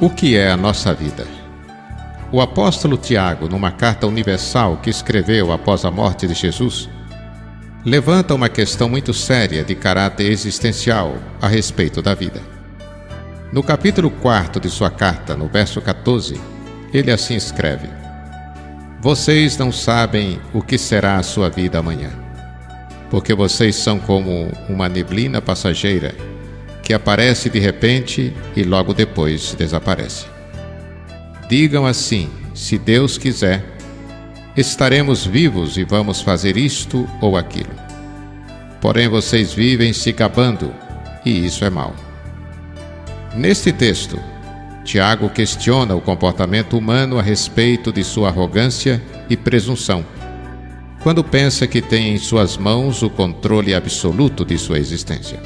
O que é a nossa vida? O apóstolo Tiago, numa carta universal que escreveu após a morte de Jesus, levanta uma questão muito séria de caráter existencial a respeito da vida. No capítulo 4 de sua carta, no verso 14, ele assim escreve: Vocês não sabem o que será a sua vida amanhã, porque vocês são como uma neblina passageira que aparece de repente e logo depois desaparece. Digam assim: se Deus quiser, estaremos vivos e vamos fazer isto ou aquilo. Porém vocês vivem se gabando, e isso é mau. Neste texto, Tiago questiona o comportamento humano a respeito de sua arrogância e presunção, quando pensa que tem em suas mãos o controle absoluto de sua existência.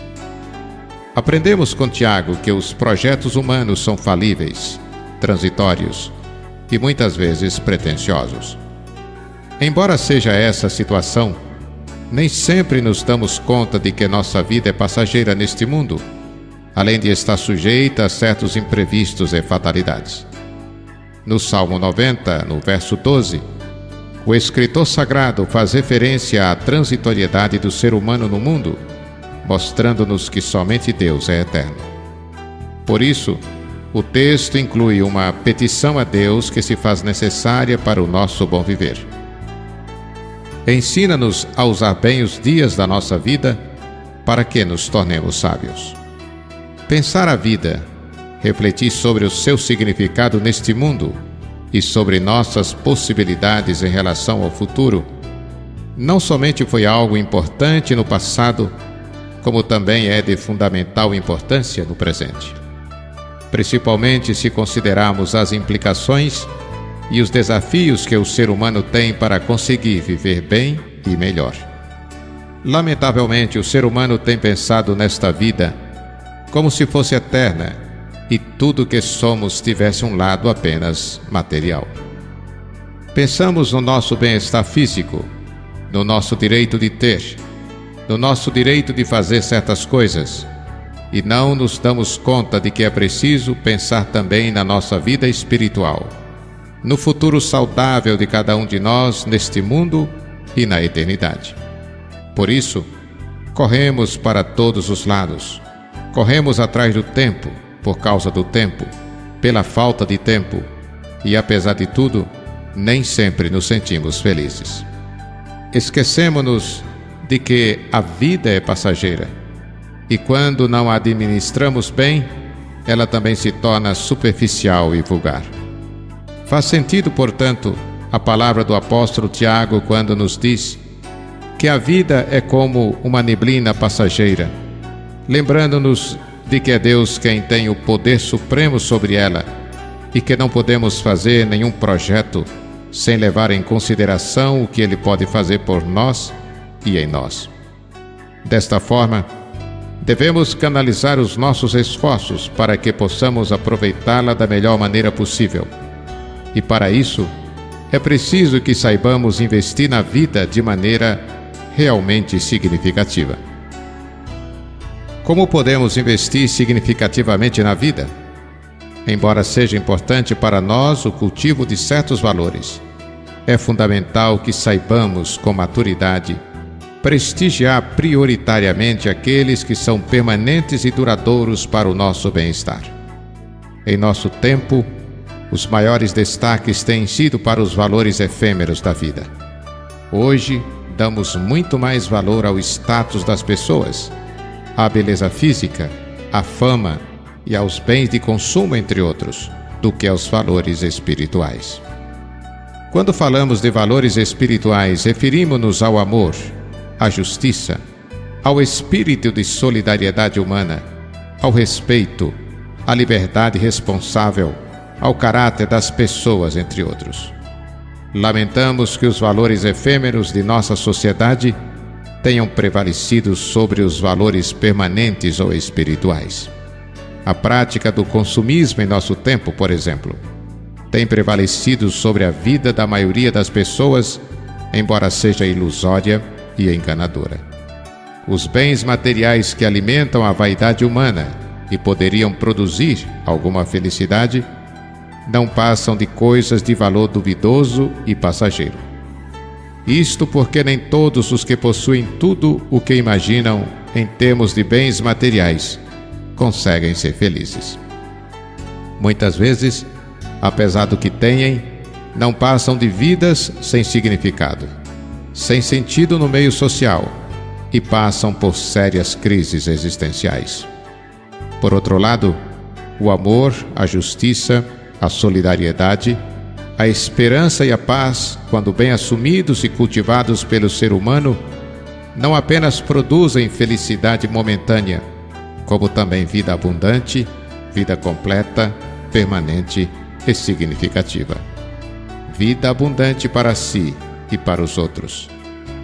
Aprendemos com Tiago que os projetos humanos são falíveis, transitórios e muitas vezes pretensiosos. Embora seja essa a situação, nem sempre nos damos conta de que nossa vida é passageira neste mundo, além de estar sujeita a certos imprevistos e fatalidades. No Salmo 90, no verso 12, o escritor sagrado faz referência à transitoriedade do ser humano no mundo, mostrando-nos que somente Deus é eterno. Por isso, o texto inclui uma petição a Deus que se faz necessária para o nosso bom viver. Ensina-nos a usar bem os dias da nossa vida para que nos tornemos sábios. Pensar a vida, refletir sobre o seu significado neste mundo e sobre nossas possibilidades em relação ao futuro, não somente foi algo importante no passado, como também é de fundamental importância no presente. Principalmente se considerarmos as implicações e os desafios que o ser humano tem para conseguir viver bem e melhor. Lamentavelmente, o ser humano tem pensado nesta vida como se fosse eterna e tudo que somos tivesse um lado apenas material. Pensamos no nosso bem-estar físico, no nosso direito de ter, no nosso direito de fazer certas coisas, e não nos damos conta de que é preciso pensar também na nossa vida espiritual, no futuro saudável de cada um de nós neste mundo e na eternidade. Por isso, corremos para todos os lados. Corremos atrás do tempo, por causa do tempo, pela falta de tempo, e apesar de tudo, nem sempre nos sentimos felizes. Esquecemos-nos de que a vida é passageira, e quando não a administramos bem, ela também se torna superficial e vulgar. Faz sentido, portanto, a palavra do apóstolo Tiago quando nos diz que a vida é como uma neblina passageira, lembrando-nos de que é Deus quem tem o poder supremo sobre ela e que não podemos fazer nenhum projeto sem levar em consideração o que Ele pode fazer por nós e em nós. Desta forma, devemos canalizar os nossos esforços para que possamos aproveitá-la da melhor maneira possível. E para isso, é preciso que saibamos investir na vida de maneira realmente significativa. Como podemos investir significativamente na vida? Embora seja importante para nós o cultivo de certos valores, é fundamental que saibamos com maturidade prestigiar prioritariamente aqueles que são permanentes e duradouros para o nosso bem-estar. Em nosso tempo, os maiores destaques têm sido para os valores efêmeros da vida. Hoje, damos muito mais valor ao status das pessoas, à beleza física, à fama e aos bens de consumo, entre outros, do que aos valores espirituais. Quando falamos de valores espirituais, referimos-nos ao amor, à justiça, ao espírito de solidariedade humana, ao respeito, à liberdade responsável, ao caráter das pessoas, entre outros. Lamentamos que os valores efêmeros de nossa sociedade tenham prevalecido sobre os valores permanentes ou espirituais. A prática do consumismo em nosso tempo, por exemplo, tem prevalecido sobre a vida da maioria das pessoas, embora seja ilusória e enganadora. Os bens materiais que alimentam a vaidade humana e poderiam produzir alguma felicidade, não passam de coisas de valor duvidoso e passageiro. Isto porque nem todos os que possuem tudo o que imaginam em termos de bens materiais conseguem ser felizes. Muitas vezes, apesar do que têm, não passam de vidas sem significado, sem sentido no meio social e passam por sérias crises existenciais. Por outro lado, o amor, a justiça, a solidariedade, a esperança e a paz, quando bem assumidos e cultivados pelo ser humano, não apenas produzem felicidade momentânea, como também vida abundante, vida completa, permanente e significativa. Vida abundante para si e para os outros.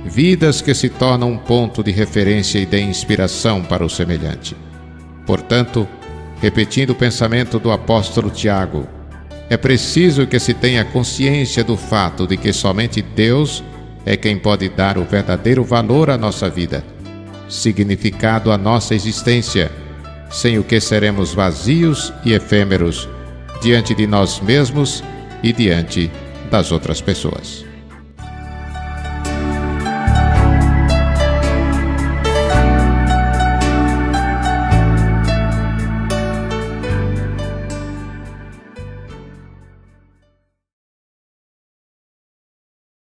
Vidas que se tornam um ponto de referência e de inspiração para o semelhante. Portanto, repetindo o pensamento do apóstolo Tiago, é preciso que se tenha consciência do fato de que somente Deus é quem pode dar o verdadeiro valor à nossa vida, significado à nossa existência, sem o que seremos vazios e efêmeros diante de nós mesmos e diante das outras pessoas.